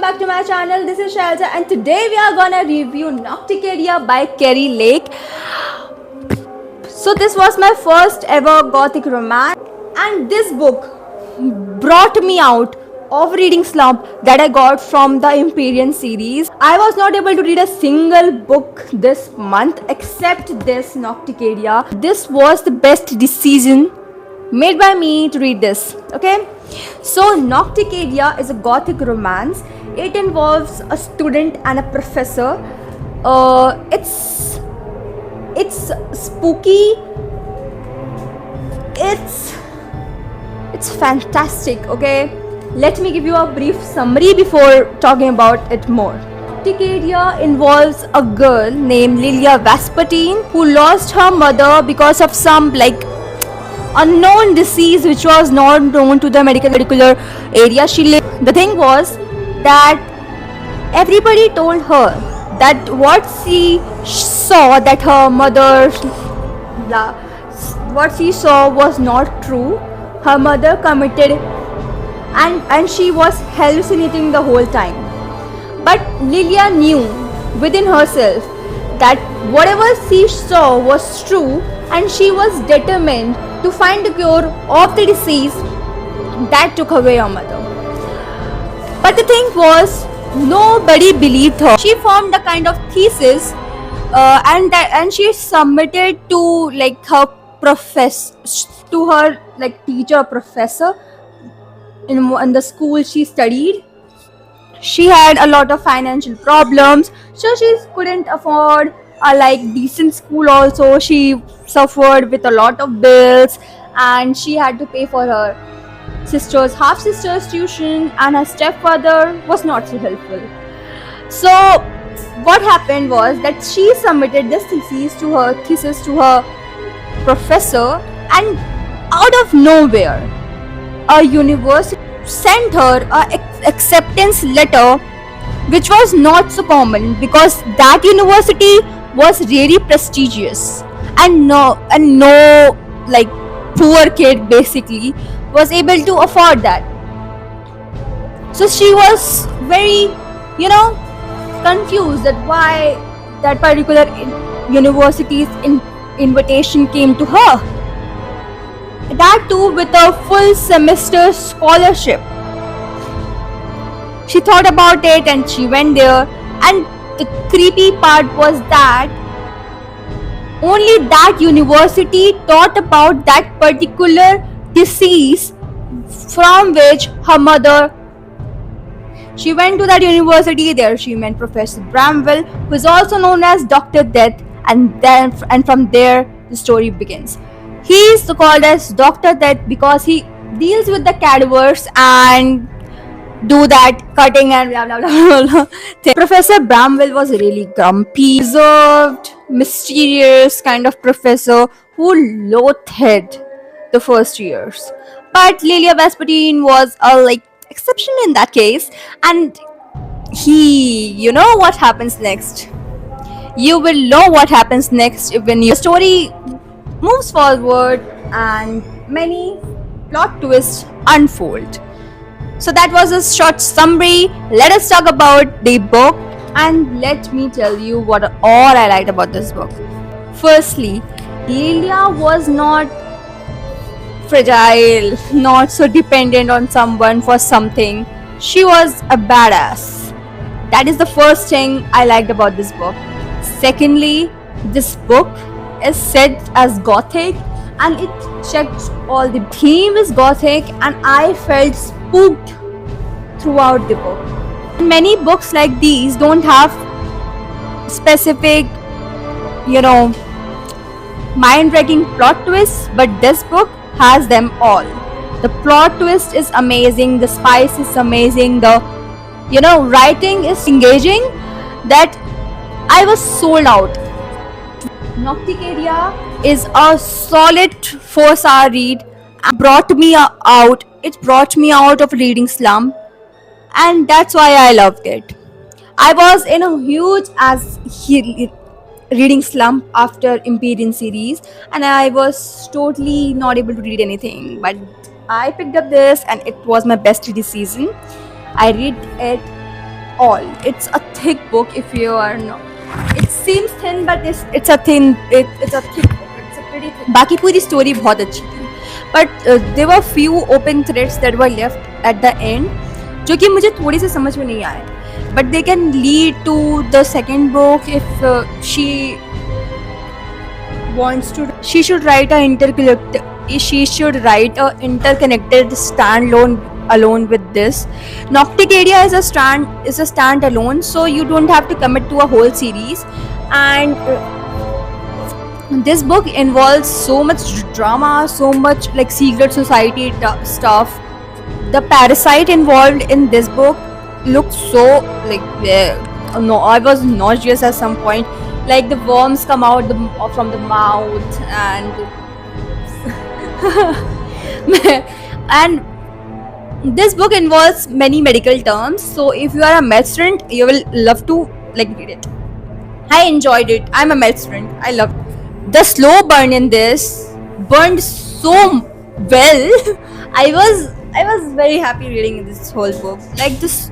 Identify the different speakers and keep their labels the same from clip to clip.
Speaker 1: back to my channel. This is Shailja and today we are gonna review Nocticaria by Kari Lake. So this was my first ever gothic romance and this book brought me out of reading slump that I got from the Empyrean series. I was not able to read a single book this month except this Nocticaria. This was the best decision made by me to read this. Okay, so Nocticaria is a gothic romance. It involves a student and a professor. It's spooky. It's fantastic. Okay, let me give you a brief summary before talking about it more. Nocticaria involves a girl named Lilia Vespertine who lost her mother because of some unknown disease which was not known to the medical area she lived. The thing was that everybody told her that what she saw, that her mother, what she saw was not true. Her mother committed and she was hallucinating the whole time. But Lilia knew within herself that whatever she saw was true and she was determined to find the cure of the disease that took away her mother. But the thing was, nobody believed her. She formed a kind of thesis and she submitted to her teacher professor in the school she studied. She had a lot of financial problems, so she couldn't afford a decent school. Also, she suffered with a lot of bills, and she had to pay for her half sister's tuition, and her stepfather was not so helpful. So what happened was that she submitted this thesis to her professor, and out of nowhere a university sent her a acceptance letter, which was not so common because that university was really prestigious, and no poor kid basically was able to afford that. So she was very confused that why that particular university's invitation came to her, that too with a full semester scholarship. She thought about it and she went there, and the creepy part was that only that university taught about that particular disease from which her mother. She went to that university. There she met Professor Bramwell, who is also known as Dr. Death, and from there the story begins. He is called as Dr. Death because he deals with the cadavers and do that cutting and blah blah blah blah. Professor Bramwell was really grumpy, reserved, mysterious kind of professor who loathed the first years. But Lilia Vespertine was a exception in that case, and you know what happens next. You will know what happens next when the story moves forward and many plot twists unfold. So that was a short summary. Let us talk about the book, and let me tell you what all I liked about this book. Firstly, Lilia was not fragile, not so dependent on someone for something. She was a badass. That is the first thing I liked about this book. Secondly, this book is set as gothic and it checks all the theme is gothic, and I felt spooked throughout the book. Many books like these don't have specific mind-wrecking plot twists, but this book has them all. The plot twist is amazing, the spice is amazing, the writing is engaging, that I was sold out. Nocticaria is a solid 4-star read. It brought me out of reading slump, and that's why I loved it. I was in a huge reading slump after Empyrean series, and I was totally not able to read anything, but I picked up this and it was my best decision. I read it all. It's a thick book if you are not. It seems thin but it's a it's a thick book. It's a pretty thick. बाकी पूरी story बहुत अच्छी थी. But there were few open threads that were left at the end जो कि मुझे थोड़ी सी समझ में नहीं आए. But they can lead to the second book if she wants to. She should write a interconnected standalone alone with this. Nocticadia is a standalone, so you don't have to commit to a whole series. And this book involves so much drama, so much like secret society stuff. The parasite involved in this book looked so like no, I was nauseous at some point. Like the worms come out from the mouth and and this book involves many medical terms, so if you are a med student you will love to like read it. I enjoyed it. I'm a med student. I loved it. The slow burn in this burned so well. I was very happy reading this whole book. Like this,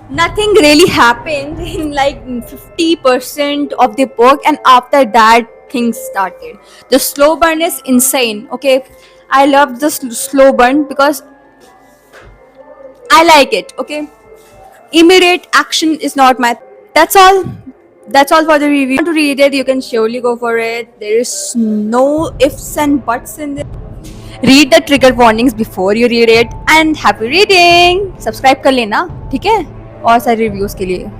Speaker 1: nothing really happened in like 50% of the book, and after that things started. The slow burn is insane. Okay, I love the slow burn because I like it. Okay, immediate action is not my. That's all for the review. If you want to read it, you can surely go for it. There is no ifs and buts in it. Read the trigger warnings before you read it, and happy reading. Subscribe कर लेना, ठीक है? और सारे reviews के लिए.